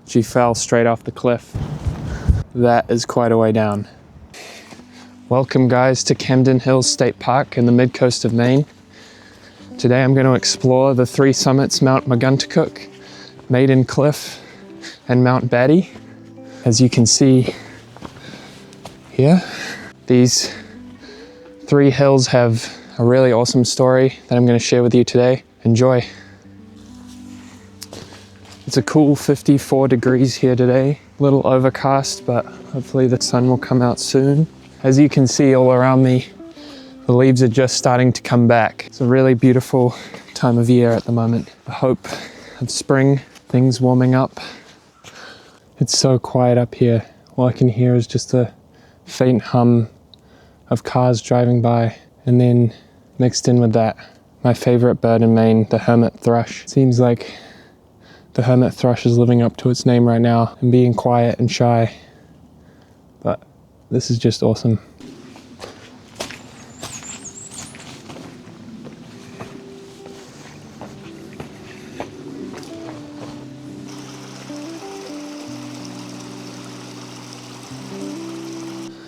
She fell straight off the cliff. That is quite a way down. Welcome guys to Camden Hills State Park in the mid-coast of Maine. Today I'm going to explore the three summits, Mount Maguntacook, Maiden Cliff, and Mount Batty. As you can see here, these three hills have a really awesome story that I'm going to share with you today. Enjoy. It's a cool 54 degrees here today. A little overcast, but hopefully the sun will come out soon. As you can see all around me, the leaves are just starting to come back. It's a really beautiful time of year at the moment. The hope of spring, things warming up. It's so quiet up here. All I can hear is just a faint hum of cars driving by. And then mixed in with that, my favorite bird in Maine, the hermit thrush. Seems like the hermit thrush is living up to its name right now and being quiet and shy. But this is just awesome.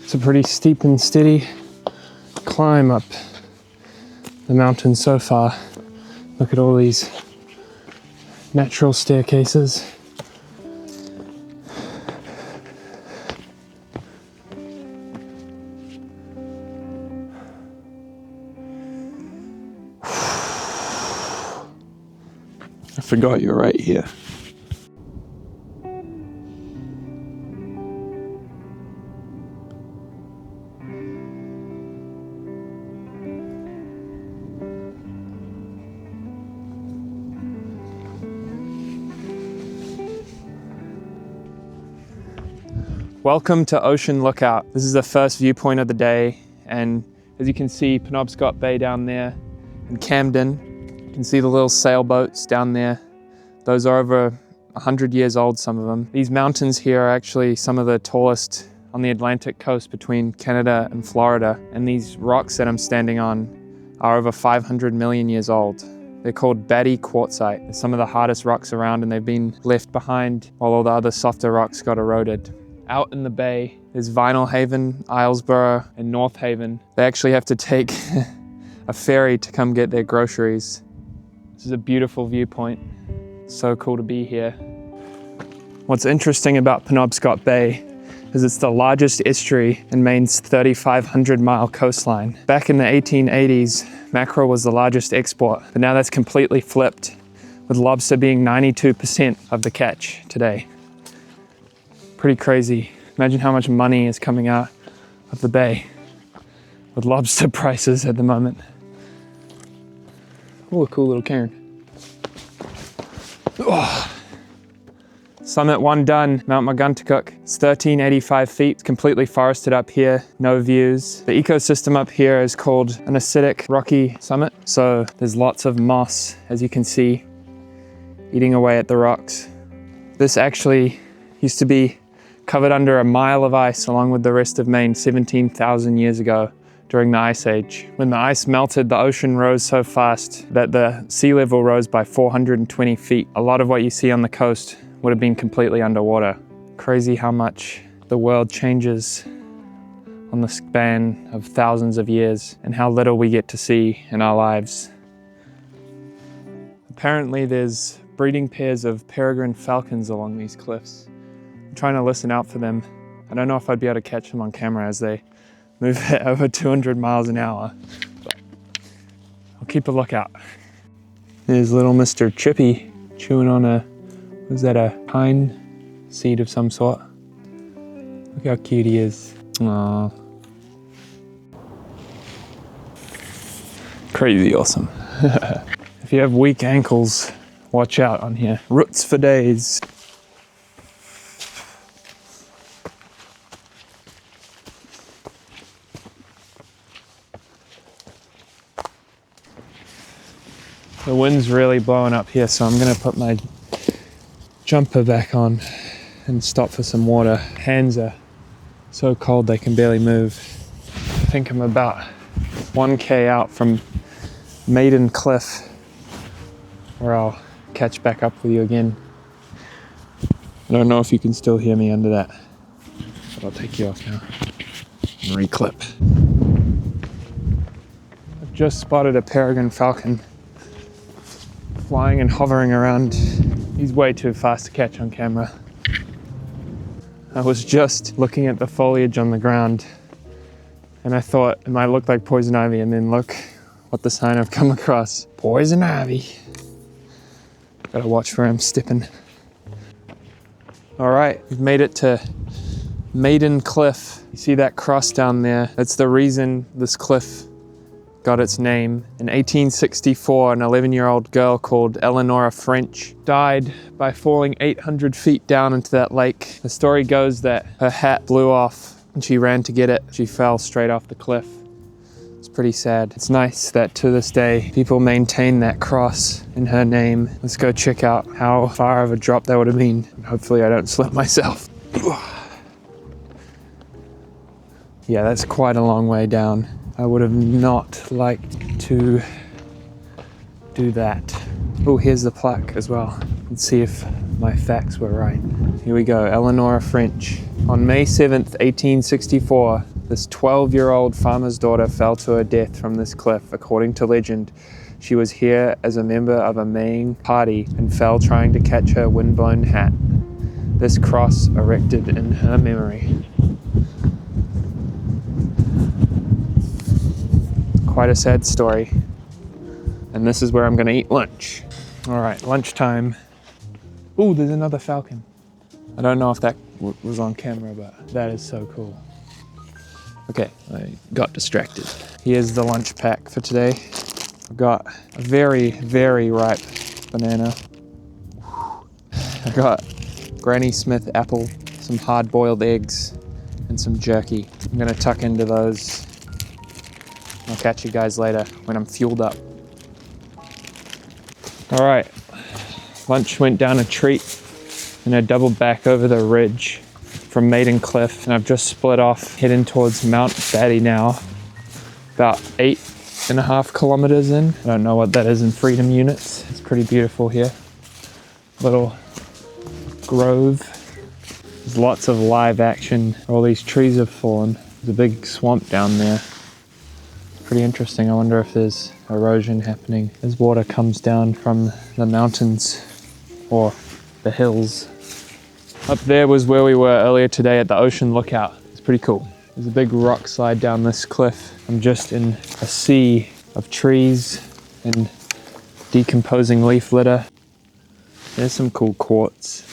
It's a pretty steep and steady climb up the mountain so far. Look at all these natural staircases. I forgot you're right here. Welcome to Ocean Lookout. This is the first viewpoint of the day, and as you can see, Penobscot Bay down there, and Camden. You can see the little sailboats down there. Those are over 100 years old, some of them. These mountains here are actually some of the tallest on the Atlantic coast between Canada and Florida, and these rocks that I'm standing on are over 500 million years old. They're called Batty quartzite. They're some of the hardest rocks around, and they've been left behind while all the other softer rocks got eroded. Out in the bay, there's Vinyl Haven, Islesboro, and North Haven. They actually have to take a ferry to come get their groceries. This is a beautiful viewpoint. So cool to be here. What's interesting about Penobscot Bay is it's the largest estuary in Maine's 3,500-mile coastline. Back in the 1880s, mackerel was the largest export, but now that's completely flipped, with lobster being 92% of the catch today. Pretty crazy. Imagine how much money is coming out of the bay with lobster prices at the moment. Oh, a cool little cairn. Oh. Summit 1 done, Mount Maguntacook. It's 1,385 feet, it's completely forested up here, no views. The ecosystem up here is called an acidic rocky summit. So there's lots of moss, as you can see, eating away at the rocks. This actually used to be covered under a mile of ice along with the rest of Maine 17,000 years ago during the Ice Age. When the ice melted, the ocean rose so fast that the sea level rose by 420 feet. A lot of what you see on the coast would have been completely underwater. Crazy how much the world changes on the span of thousands of years and how little we get to see in our lives. Apparently there's breeding pairs of peregrine falcons along these cliffs. I'm trying to listen out for them. I don't know if I'd be able to catch them on camera as they move at over 200 miles an hour, but I'll keep a lookout. There's little Mr. Chippy chewing on a pine seed of some sort. Look how cute he is. Aww. Crazy awesome. If you have weak ankles, watch out on here. Roots for days. The wind's really blowing up here, so I'm gonna put my jumper back on and stop for some water. Hands are so cold they can barely move. I think I'm about 1K out from Maiden Cliff, where I'll catch back up with you again. I don't know if you can still hear me under that, but I'll take you off now and reclip. I've just spotted a peregrine falcon flying and hovering around. He's way too fast to catch on camera. I was just looking at the foliage on the ground and I thought it might look like poison ivy, and then look what the sign I've come across. Poison ivy. Gotta watch where I'm stepping. All right, we've made it to Maiden Cliff. You see that cross down there? That's the reason this cliff got its name. In 1864, an 11-year-old girl called Eleanor French died by falling 800 feet down into that lake. The story goes that her hat blew off and she ran to get it. She fell straight off the cliff. It's pretty sad. It's nice that to this day, people maintain that cross in her name. Let's go check out how far of a drop that would have been. Hopefully I don't slip myself. Yeah, that's quite a long way down. I would have not liked to do that. Oh, here's the plaque as well. Let's see if my facts were right. Here we go, Eleanor French. On May 7th, 1864, this 12-year-old farmer's daughter fell to her death from this cliff. According to legend, she was here as a member of a Maine party and fell trying to catch her windblown hat. This cross erected in her memory. Quite a sad story. And this is where I'm gonna eat lunch. All right, lunchtime. Oh, there's another falcon. I don't know if that was on camera, but that is so cool. Okay, I got distracted. Here's the lunch pack for today. I've got a very, very ripe banana. I got Granny Smith apple, some hard-boiled eggs, and some jerky. I'm gonna tuck into those. I'll catch you guys later when I'm fueled up. All right, lunch went down a treat and I doubled back over the ridge from Maiden Cliff, and I've just split off heading towards Mount Batty now, about 8.5 kilometers in. I don't know what that is in freedom units. It's pretty beautiful here. Little grove. There's lots of live action. All these trees have fallen. There's a big swamp down there. Pretty interesting. I wonder if there's erosion happening as water comes down from the mountains or the hills. Up there was where we were earlier today at the ocean lookout. It's pretty cool. There's a big rock slide down this cliff. I'm just in a sea of trees and decomposing leaf litter. There's some cool quartz.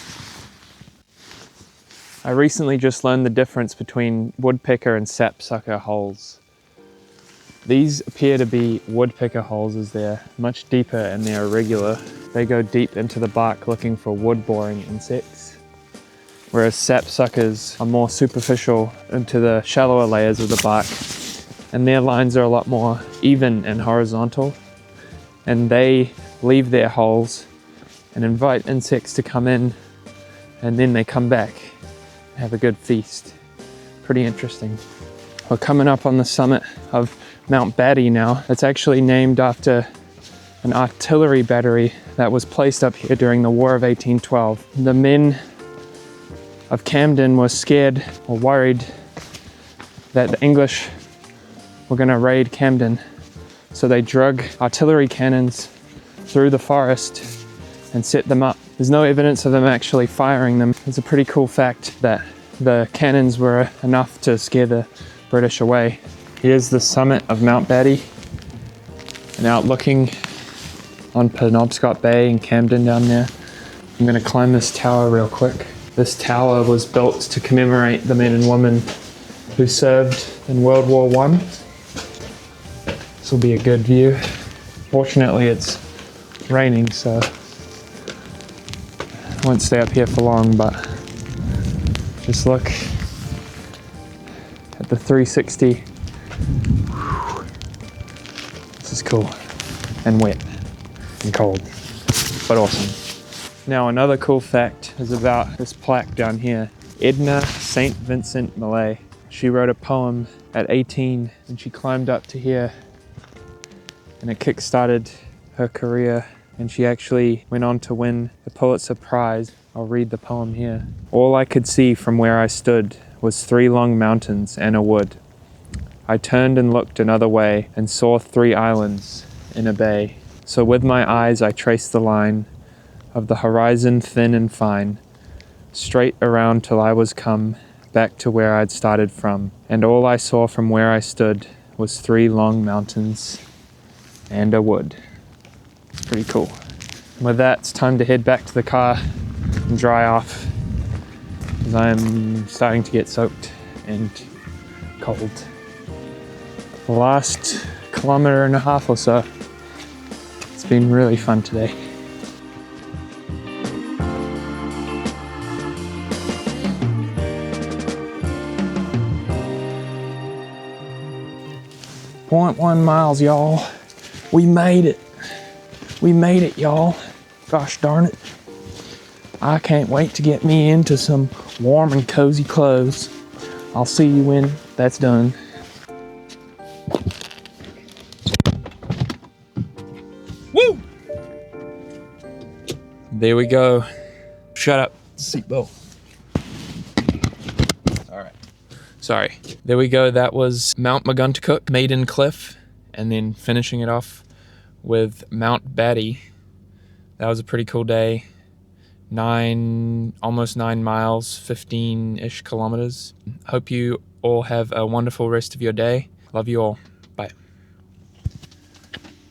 I recently just learned the difference between woodpecker and sapsucker holes. These appear to be woodpecker holes as they're much deeper and they're irregular. They go deep into the bark looking for wood-boring insects, whereas sapsuckers are more superficial into the shallower layers of the bark, and their lines are a lot more even and horizontal, and they leave their holes and invite insects to come in, and then they come back and have a good feast. Pretty interesting. We're coming up on the summit of Mount Batty now. It's actually named after an artillery battery that was placed up here during the War of 1812. The men of Camden were scared or worried that the English were going to raid Camden. So they drug artillery cannons through the forest and set them up. There's no evidence of them actually firing them. It's a pretty cool fact that the cannons were enough to scare the British away. Here's the summit of Mount Batty, and out looking on Penobscot Bay and Camden down there. I'm gonna climb this tower real quick. This tower was built to commemorate the men and women who served in World War I. This will be a good view. Fortunately, it's raining, so I won't stay up here for long, but just look at the 360. This is cool and wet and cold, but awesome. Now another cool fact is about this plaque down here. Edna St. Vincent Millay. She wrote a poem at 18 and she climbed up to here, and it kick-started her career, and she actually went on to win the Pulitzer Prize I'll read the poem here. All I could see from where I stood was 3 long mountains and a wood. I turned and looked another way and saw 3 islands in a bay. So with my eyes I traced the line of the horizon thin and fine, straight around till I was come back to where I'd started from. And all I saw from where I stood was 3 long mountains and a wood. It's pretty cool. And with that, it's time to head back to the car and dry off, because I'm starting to get soaked and cold. The last 1.5 kilometers or so, it's been really fun today. .1 miles, y'all. We made it. We made it, y'all. Gosh darn it. I can't wait to get me into some warm and cozy clothes. I'll see you when that's done. Woo! There we go. Shut up, seatbelt. All right. Sorry. There we go. That was Mount McGuntacook, Maiden Cliff, and then finishing it off with Mount Batty. That was a pretty cool day. Almost 9 miles, 15-ish kilometers. Hope you all have a wonderful rest of your day. Love you all.